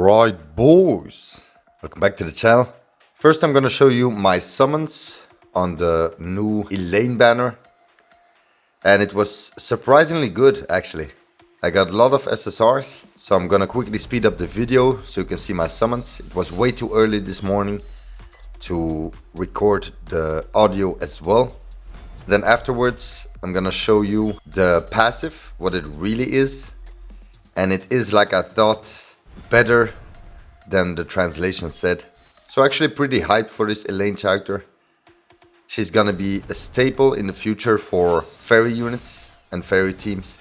Alright boys, welcome back to the channel. First I'm gonna show you my summons on the new Elaine banner. And it was surprisingly good actually. I got a lot of SSRs, so I'm gonna quickly speed up the video so you can see my summons. It was way too early this morning to record the audio as well. Then afterwards I'm gonna show you the passive, what it really is. And it is, like I thought, better than the translation said. So actually pretty hyped for this Elaine character. She's gonna be a staple in the future for fairy units and fairy teams.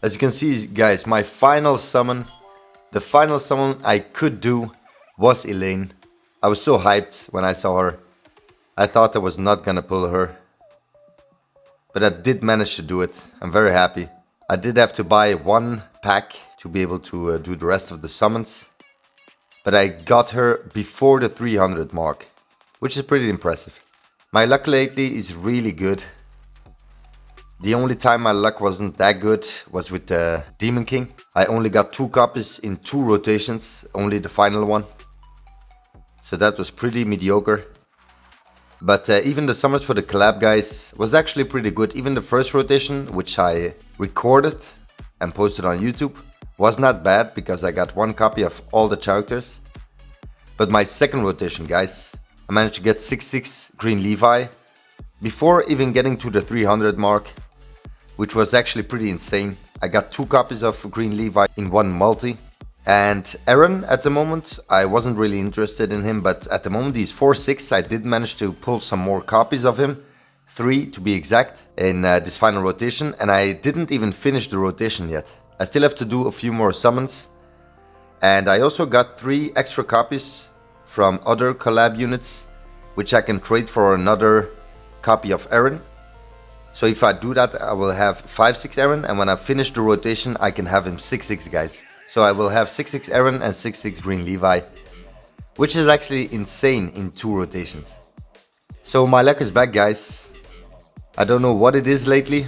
As you can see guys, my final summon, the final summon I could do was Elaine. I was so hyped when I saw her. I thought I was not gonna pull her. But I did manage to do it. I'm very happy. I did have to buy one pack to be able to do the rest of the summons. But I got her before the 300 mark, which is pretty impressive. My luck lately is really good. The only time my luck wasn't that good was with the Demon King. I only got 2 copies in 2 rotations, only the final one. So that was pretty mediocre. But even the summons for the collab guys was actually pretty good. Even the first rotation, which I recorded and posted on YouTube, was not bad because I got 1 copy of all the characters. But my second rotation guys, I managed to get 6/6 Green Levi before even getting to the 300 mark, which was actually pretty insane. I got 2 copies of Green Levi in 1 multi. And Aaron, at the moment, I wasn't really interested in him, but at the moment he's 4/6. I did manage to pull some more copies of him, 3 to be exact, in this final rotation. And I didn't even finish the rotation yet. I still have to do a few more summons. And I also got 3 extra copies from other collab units, which I can trade for another copy of Aaron. So if I do that, I will have 5/6 Aaron, and when I finish the rotation, I can have him 6/6 guys. So I will have 6/6 Aaron and 6/6 Green Levi, which is actually insane in 2 rotations. So my luck is back guys. I don't know what it is lately,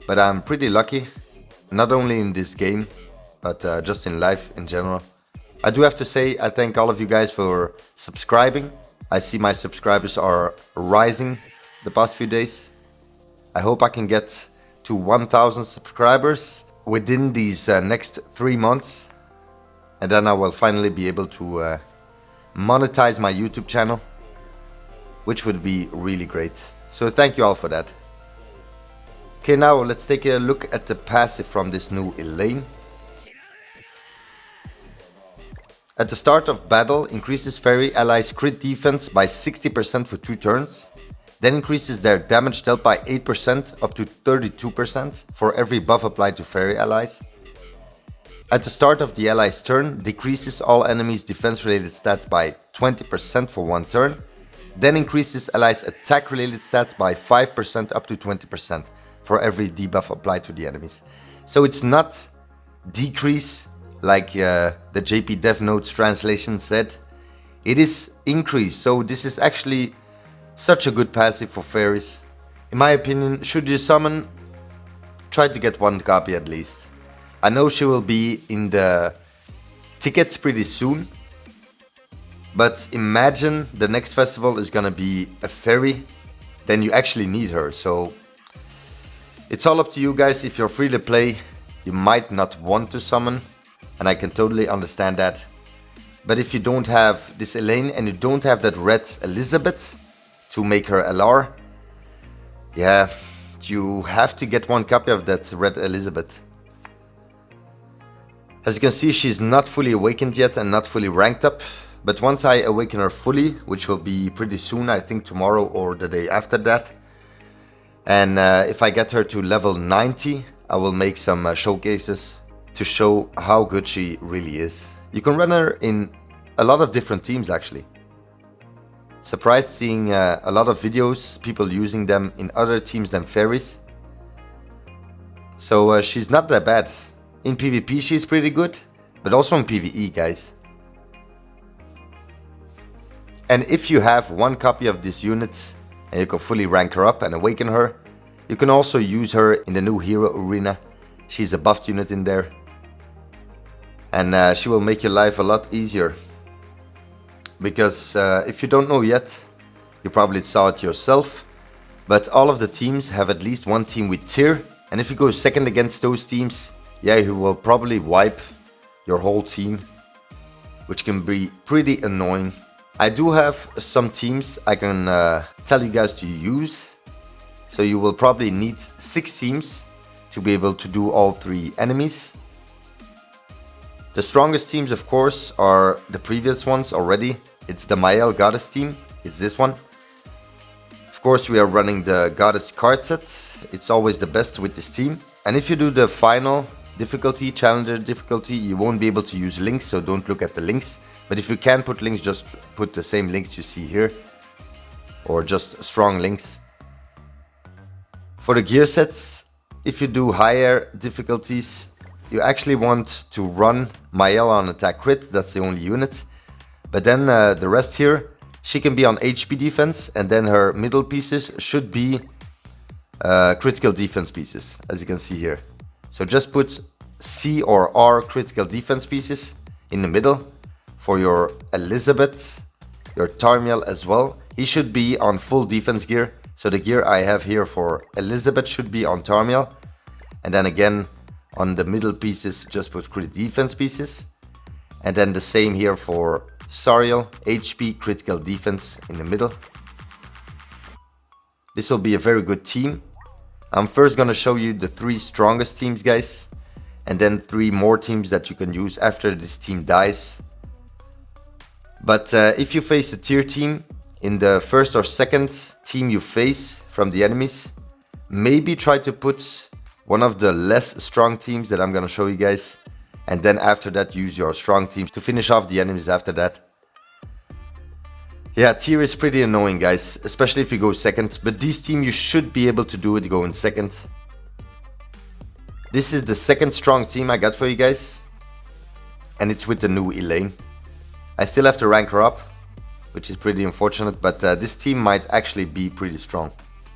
but I'm pretty lucky. Not only in this game, but just in life in general. I do have to say, I thank all of you guys for subscribing. I see my subscribers are rising the past few days. I hope I can get to 1,000 subscribers within these next 3 months. And then I will finally be able to monetize my YouTube channel, which would be really great. So thank you all for that. Okay, now let's take a look at the passive from this new Elaine. At the start of battle, increases fairy allies crit defense by 60% for 2 turns. Then increases their damage dealt by 8% up to 32% for every buff applied to fairy allies. At the start of the ally's turn, decreases all enemies' defense related stats by 20% for 1 turn. Then increases allies' attack related stats by 5% up to 20% for every debuff applied to the enemies. So it's not decrease like the JP Dev Notes translation said. It is increase. So this is actually such a good passive for fairies. In my opinion, should you summon, try to get 1 copy at least. I know she will be in the tickets pretty soon, but imagine the next festival is gonna be a fairy then you actually need her. So it's all up to you guys. If you're free to play, you might not want to summon, and I can totally understand that. But if you don't have this Elaine and you don't have that red Elizabeth to make her LR, yeah, you have to get one copy of that red Elizabeth. As you can see, she's not fully awakened yet and not fully ranked up. But once I awaken her fully, which will be pretty soon, I think tomorrow or the day after that, and if I get her to level 90, I will make some showcases to show how good she really is. You can run her in a lot of different teams actually. Surprised seeing a lot of videos, people using them in other teams than fairies. So she's not that bad. In PvP she's pretty good, but also in PvE, guys. And if you have one copy of this unit and you can fully rank her up and awaken her, you can also use her in the new hero arena. She's a buffed unit in there. And she will make your life a lot easier. Because if you don't know yet, you probably saw it yourself, but all of the teams have at least one team with tier. And if you go second against those teams, yeah, you will probably wipe your whole team, which can be pretty annoying. I do have some teams I can tell you guys to use. So you will probably need 6 teams to be able to do all 3 enemies. The strongest teams, of course, are the previous ones already. It's the Mael Goddess team. It's this one. Of course, we are running the Goddess card sets. It's always the best with this team. And if you do the final difficulty, challenger difficulty, you won't be able to use links, so don't look at the links. But if you can put links, just put the same links you see here, or just strong links. For the gear sets, if you do higher difficulties, you actually want to run Mael on attack crit, that's the only unit. But then the rest here, she can be on HP defense, and then her middle pieces should be critical defense pieces, as you can see here. So just put C or R critical defense pieces in the middle for your Elizabeth, your Tarmiel as well. He should be on full defense gear. So the gear I have here for Elizabeth should be on Tarmiel. And then again, on the middle pieces, just put crit defense pieces. And then the same here for Sariel, HP critical defense in the middle. This will be a very good team. I'm first gonna show you the 3 strongest teams, guys. And then 3 more teams that you can use after this team dies. But if you face a tier team, in the first or second team you face from the enemies, maybe try to put one of the less strong teams that I'm gonna show you guys, and then after that use your strong teams to finish off the enemies after that. Yeah, tier is pretty annoying, guys, especially if you go second, but this team you should be able to do it going second. This is the second strong team I got for you guys, and it's with the new Elaine. I still have to rank her up, which is pretty unfortunate, but this team might actually be pretty strong.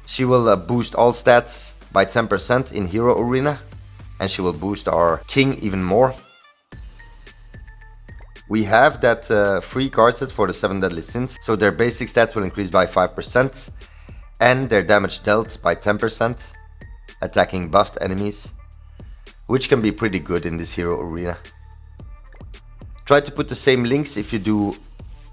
She will boost all stats by 10% in Hero Arena, and she will boost our King even more. We have that free card set for the 7 Deadly Sins, so their basic stats will increase by 5%, and their damage dealt by 10%, attacking buffed enemies, which can be pretty good in this Hero Arena. Try to put the same links if you do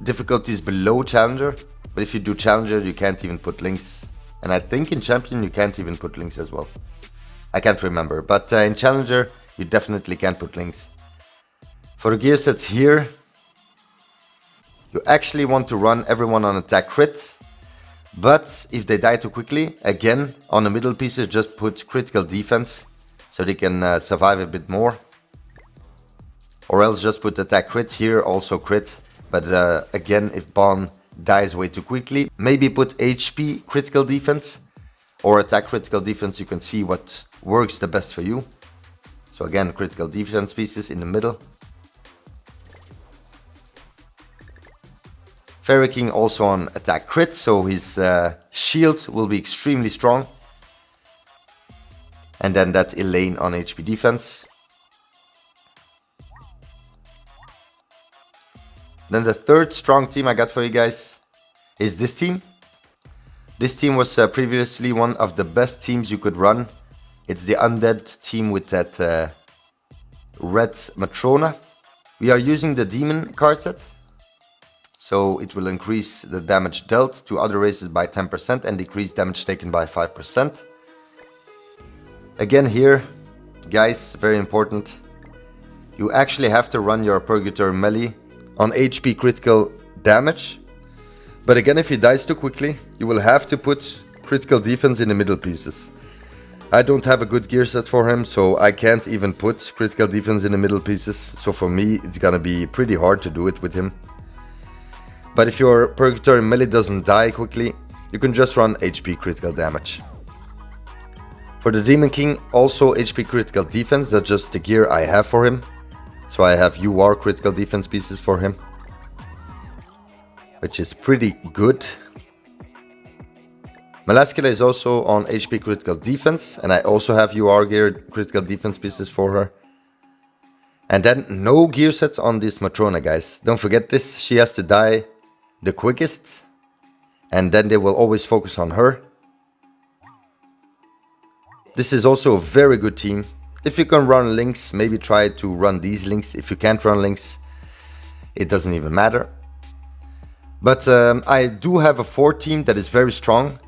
difficulties below Challenger, but if you do Challenger you can't even put links. And I think in Champion you can't even put links as well. I can't remember, but in Challenger you definitely can't put links. For the gear sets here, you actually want to run everyone on attack crit, but if they die too quickly, again on the middle pieces just put critical defense so they can survive a bit more. Or else just put attack crit here, also crit. But again, if Bon dies way too quickly, maybe put HP critical defense or attack critical defense. You can see what works the best for you. So again, critical defense pieces in the middle. Fairy King also on attack crit, so his shield will be extremely strong. And then that Elaine on HP defense. Then the third strong team I got for you guys is this team. This team was previously one of the best teams you could run. It's the undead team with that red Matrona. We are using the demon card set, so it will increase the damage dealt to other races by 10% and decrease damage taken by 5%. Again here, guys, very important, you actually have to run your Purgatory melee on HP critical damage. But again, if he dies too quickly, you will have to put critical defense in the middle pieces. I don't have a good gear set for him, so I can't even put critical defense in the middle pieces. So for me, it's gonna be pretty hard to do it with him. But if your Purgatory melee doesn't die quickly, you can just run HP critical damage. For the Demon King, also HP critical defense, that's just the gear I have for him. So I have UR critical defense pieces for him, which is pretty good. Malaskila is also on HP critical defense, and I also have UR gear critical defense pieces for her. And then no gear sets on this Matrona, guys. Don't forget this, she has to die the quickest, and then they will always focus on her. This is also a very good team. If you can run links, maybe try to run these links. If you can't run links, it doesn't even matter. But I do have a 4 team that is very strong,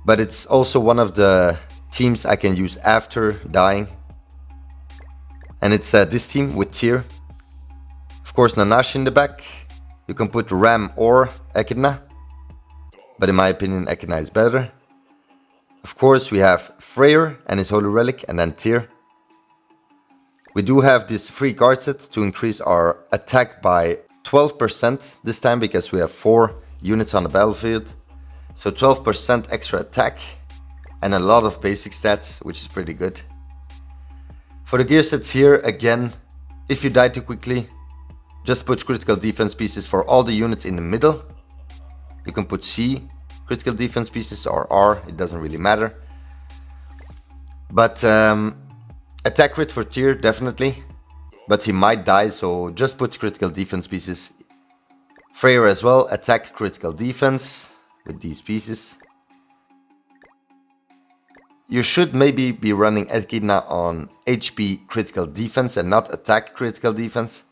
but it's also one of the teams I can use after dying. And it's this team with Tyr. Of course, Nanashi in the back. You can put Ram or Echidna, but in my opinion, Echidna is better. Of course, we have Freyr and his Holy Relic, and then Tyr. We do have this free card set to increase our attack by 12% this time, because we have 4 units on the battlefield. So 12% extra attack and a lot of basic stats, which is pretty good. For the gear sets here, again, if you die too quickly, just put critical defense pieces for all the units in the middle. You can put C critical defense pieces or R, it doesn't really matter. But attack crit for Tyr, definitely. But he might die, so just put critical defense pieces. Freyr as well, attack critical defense with these pieces. You should maybe be running Echidna on HP critical defense and not attack critical defense.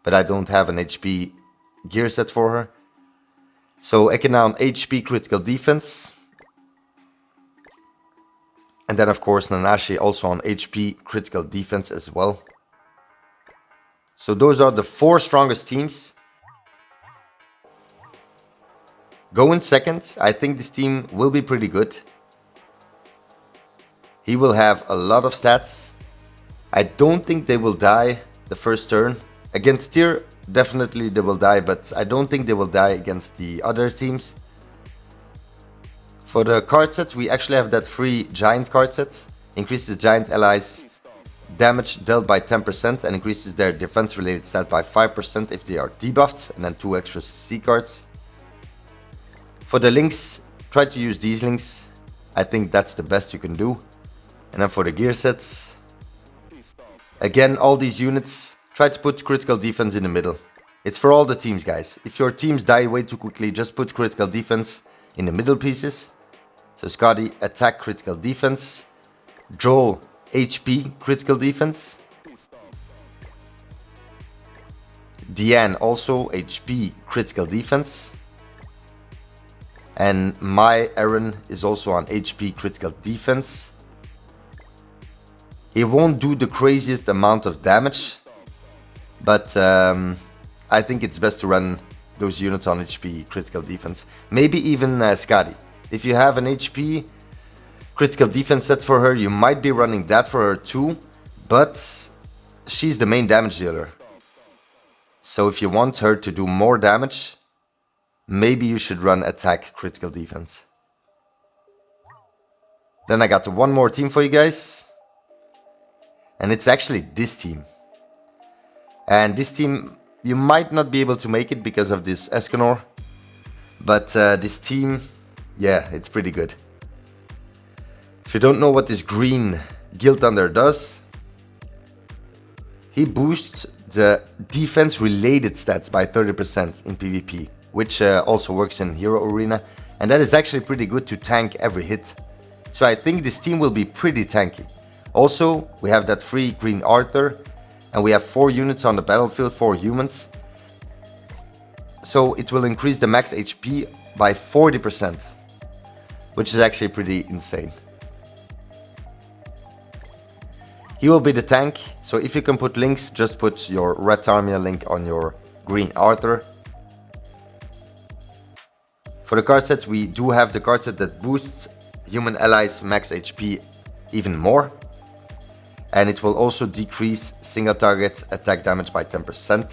But I don't have an HP gear set for her. So Echidna on HP critical defense. And then of course Nanashi also on HP critical defense as well. So those are the 4 strongest teams. Going second, I think this team will be pretty good. He will have a lot of stats. I don't think they will die the first turn. Against Tyr, definitely they will die, but I don't think they will die against the other teams. For the card sets, we actually have that free giant card set. Increases giant allies damage dealt by 10% and increases their defense related stat by 5% if they are debuffed, and then 2 extra C cards. For the links, try to use these links. I think that's the best you can do. And then for the gear sets, again, all these units, try to put critical defense in the middle. It's for all the teams, guys. If your teams die way too quickly, just put critical defense in the middle pieces. So Scotty, attack critical defense. Joel, HP critical defense. Deanne, also HP critical defense. And my Aaron is also on HP critical defense. He won't do the craziest amount of damage, but I think it's best to run those units on HP critical defense. Maybe even Scotty. If you have an HP critical defense set for her, you might be running that for her too, but she's the main damage dealer. So if you want her to do more damage, maybe you should run attack critical defense. Then I got one more team for you guys. And it's actually this team. And this team, you might not be able to make it because of this Escanor. But this team, yeah, it's pretty good. If you don't know what this green Guild Thunder does, he boosts the defense related stats by 30% in PvP, which also works in Hero Arena. and that is actually pretty good to tank every hit. So I think this team will be pretty tanky. Also, we have that free green Arthur, and we have 4 units on the battlefield, 4 humans. So it will increase the max HP by 40%, which is actually pretty insane. He will be the tank, so if you can put links, just put your Red Tarmia link on your green Arthur. For the card set, we do have the card set that boosts human allies max HP even more. And it will also decrease single target attack damage by 10%,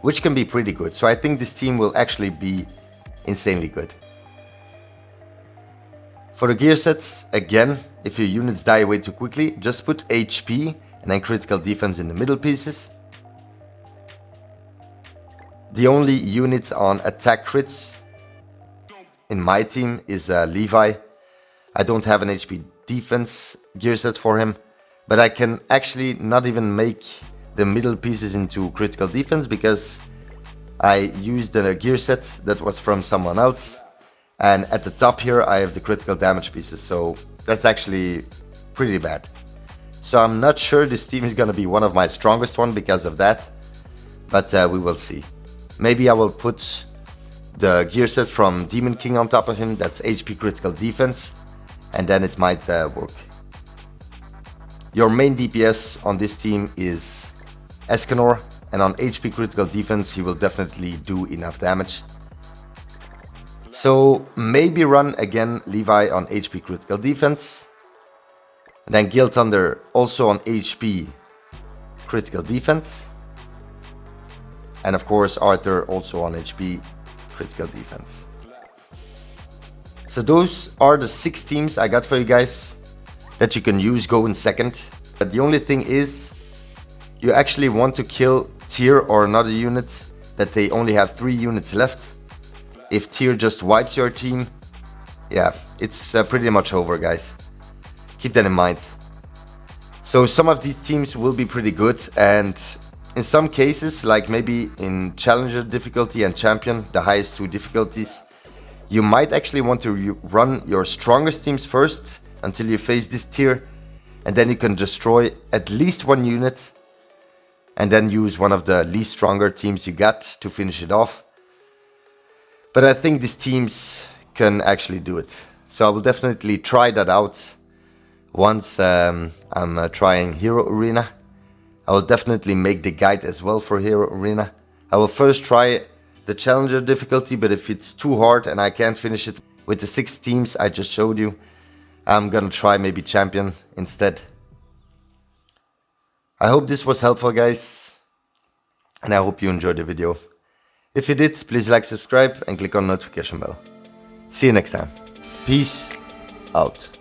which can be pretty good. So I think this team will actually be insanely good. For the gear sets, again, if your units die way too quickly, just put HP and then critical defense in the middle pieces. The only unit on attack crits in my team is Levi. I don't have an HP defense gear set for him, but I can actually not even make the middle pieces into critical defense because I used a gear set that was from someone else. And at the top here I have the critical damage pieces, so that's actually pretty bad. So I'm not sure this team is gonna be one of my strongest one because of that, but we will see. Maybe I will put the gear set from Demon King on top of him, that's HP critical defense, and then it might work. Your main DPS on this team is Escanor, and on HP critical defense he will definitely do enough damage. So maybe run again Levi on HP critical defense, and then Gil Thunder also on HP critical defense, and of course Arthur also on HP critical defense. So those are the 6 teams I got for you guys that you can use go in second. But the only thing is you actually want to kill Tyr or another unit that they only have 3 units left. If Tyr just wipes your team, yeah, it's pretty much over, guys. Keep that in mind. So some of these teams will be pretty good, and in some cases, like maybe in Challenger difficulty and Champion, the highest 2 difficulties, you might actually want to run your strongest teams first until you face this Tyr, and then you can destroy at least 1 unit, and then use one of the least stronger teams you got to finish it off. But I think these teams can actually do it. So I will definitely try that out once I'm trying Hero Arena. I will definitely make the guide as well for Hero Arena. I will first try the Challenger difficulty, but if it's too hard and I can't finish it with the 6 teams I just showed you, I'm gonna try maybe Champion instead. I hope this was helpful, guys, and I hope you enjoyed the video. If you did, please like, subscribe, and click on the notification bell. See you next time. Peace out.